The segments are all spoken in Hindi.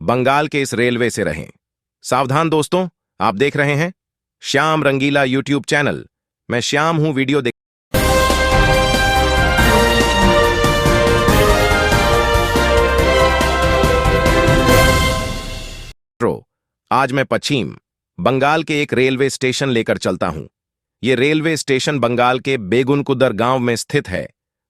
बंगाल के इस रेलवे से रहें। सावधान दोस्तों, आप देख रहे हैं श्याम रंगीला यूट्यूब चैनल। मैं श्याम हूं, वीडियो देख आज मैं पश्चिम बंगाल के एक रेलवे स्टेशन लेकर चलता हूं। ये रेलवे स्टेशन बंगाल के बेगुनकुदर गांव में स्थित है।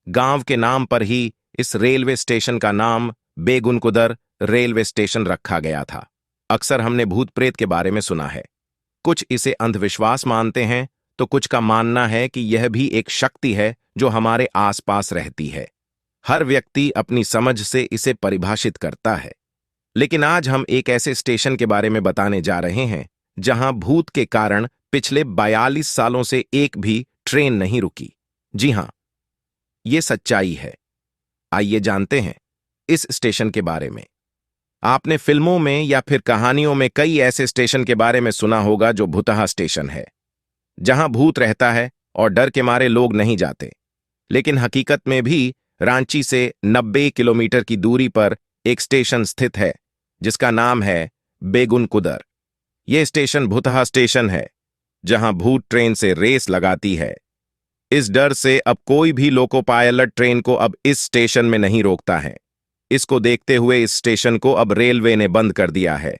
गांव के नाम पर ही इस रेलवे स्टेशन का नाम बेगुनकुदर रेलवे स्टेशन रखा गया था। अक्सर हमने भूत प्रेत के बारे में सुना है। कुछ इसे अंधविश्वास मानते हैं तो कुछ का मानना है कि यह भी एक शक्ति है जो हमारे आसपास रहती है। हर व्यक्ति अपनी समझ से इसे परिभाषित करता है। लेकिन आज हम एक ऐसे स्टेशन के बारे में बताने जा रहे हैं जहां भूत के कारण पिछले 42 सालों से एक भी ट्रेन नहीं रुकी। जी हां, यह सच्चाई है। आइए जानते हैं इस स्टेशन के बारे में। आपने फिल्मों में या फिर कहानियों में कई ऐसे स्टेशन के बारे में सुना होगा जो भुतहा स्टेशन है, जहां भूत रहता है और डर के मारे लोग नहीं जाते। लेकिन हकीकत में भी रांची से 90 किलोमीटर की दूरी पर एक स्टेशन स्थित है जिसका नाम है बेगुनकुदर। यह स्टेशन भुतहा स्टेशन है जहां भूत ट्रेन से रेस लगाती है। इस डर से अब कोई भी लोको पायलट ट्रेन को अब इस स्टेशन में नहीं रोकता है। इसको देखते हुए इस स्टेशन को अब रेलवे ने बंद कर दिया है।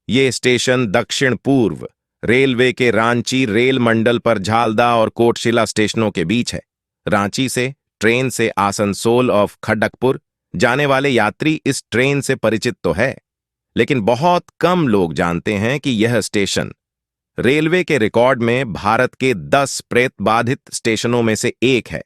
यह स्टेशन दक्षिण पूर्व रेलवे के रांची रेल मंडल पर झालदा और कोटशिला स्टेशनों के बीच है। रांची से ट्रेन से आसनसोल और खड़गपुर जाने वाले यात्री इस ट्रेन से परिचित तो है, लेकिन बहुत कम लोग जानते हैं कि यह स्टेशन रेलवे के रिकॉर्ड में भारत के 10 प्रेत बाधित स्टेशनों में से एक है।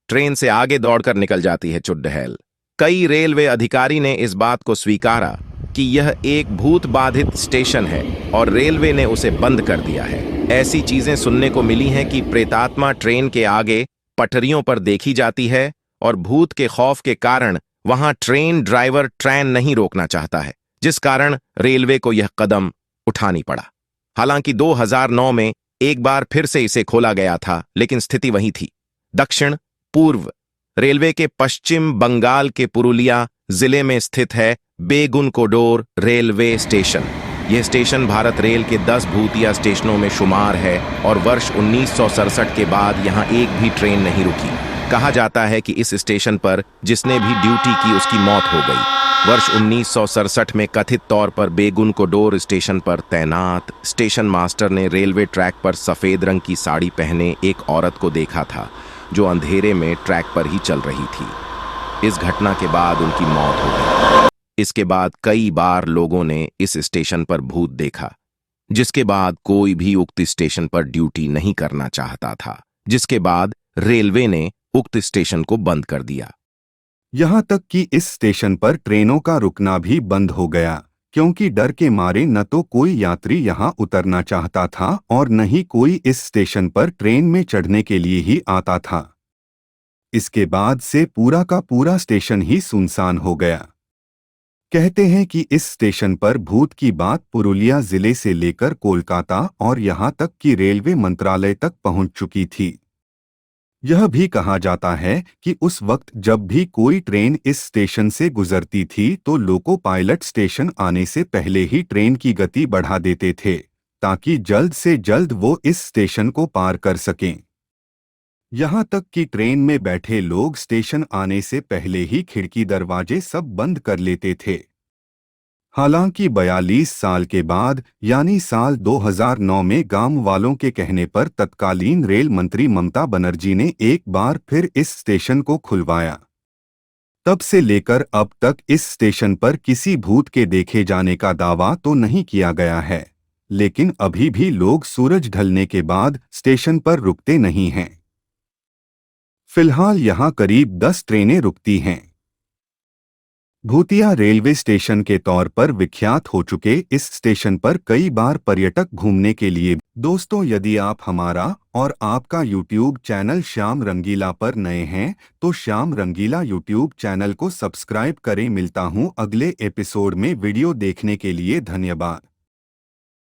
ट्रेन से आगे दौड़कर निकल जाती है चुड़ैल। कई रेलवे अधिकारी ने इस बात को स्वीकारा कि यह एक भूत बाधित स्टेशन है और रेलवे ने उसे बंद कर दिया है। ऐसी चीजें सुनने को मिली हैं कि प्रेतात्मा ट्रेन के आगे पटरियों पर देखी जाती है और भूत के खौफ के कारण वहां ट्रेन ड्राइवर ट्रेन नहीं रोकना चाहता है, जिस कारण रेलवे को यह कदम उठानी पड़ा। हालांकि 2009 में एक बार फिर से इसे खोला गया था, लेकिन स्थिति वही थी। दक्षिण पूर्व रेलवे के पश्चिम बंगाल के पुरुलिया जिले में स्थित है बेगुनकुदर रेलवे स्टेशन। यह स्टेशन भारत रेल के 10 भूतिया स्टेशनों में शुमार है और वर्ष 1967 के बाद यहां एक भी ट्रेन नहीं रुकी। कहा जाता है कि इस स्टेशन पर जिसने भी ड्यूटी की उसकी मौत हो गई। वर्ष 1967 में कथित तौर पर बेगुनकुदर स्टेशन पर तैनात स्टेशन मास्टर ने रेलवे ट्रैक पर सफेद रंग की साड़ी पहने एक औरत को देखा था जो अंधेरे में ट्रैक पर ही चल रही थी। इस घटना के बाद उनकी मौत हो गई। इसके बाद कई बार लोगों ने इस स्टेशन पर भूत देखा, जिसके बाद कोई भी उक्त स्टेशन पर ड्यूटी नहीं करना चाहता था, जिसके बाद रेलवे ने उक्त स्टेशन को बंद कर दिया। यहाँ तक कि इस स्टेशन पर ट्रेनों का रुकना भी बंद हो गया, क्योंकि डर के मारे न तो कोई यात्री यहाँ उतरना चाहता था और न ही कोई इस स्टेशन पर ट्रेन में चढ़ने के लिए ही आता था। इसके बाद से पूरा का पूरा स्टेशन ही सुनसान हो गया। कहते हैं कि इस स्टेशन पर भूत की बात पुरुलिया जिले से लेकर कोलकाता और यहाँ तक कि रेलवे मंत्रालय तक पहुँच चुकी थी। यह भी कहा जाता है कि उस वक्त जब भी कोई ट्रेन इस स्टेशन से गुजरती थी तो लोको पायलट स्टेशन आने से पहले ही ट्रेन की गति बढ़ा देते थे ताकि जल्द से जल्द वो इस स्टेशन को पार कर सकें। यहाँ तक कि ट्रेन में बैठे लोग स्टेशन आने से पहले ही खिड़की दरवाजे सब बंद कर लेते थे। हालांकि 42 साल के बाद यानी साल 2009 में गांव वालों के कहने पर तत्कालीन रेल मंत्री ममता बनर्जी ने एक बार फिर इस स्टेशन को खुलवाया। तब से लेकर अब तक इस स्टेशन पर किसी भूत के देखे जाने का दावा तो नहीं किया गया है, लेकिन अभी भी लोग सूरज ढलने के बाद स्टेशन पर रुकते नहीं हैं। फिलहाल यहाँ करीब 10 ट्रेनें रुकती हैं। भूतिया रेलवे स्टेशन के तौर पर विख्यात हो चुके इस स्टेशन पर कई बार पर्यटक घूमने के लिए। दोस्तों, यदि आप हमारा और आपका YouTube चैनल श्याम रंगीला पर नए हैं तो श्याम रंगीला YouTube चैनल को सब्सक्राइब करें। मिलता हूं अगले एपिसोड में। वीडियो देखने के लिए धन्यवाद।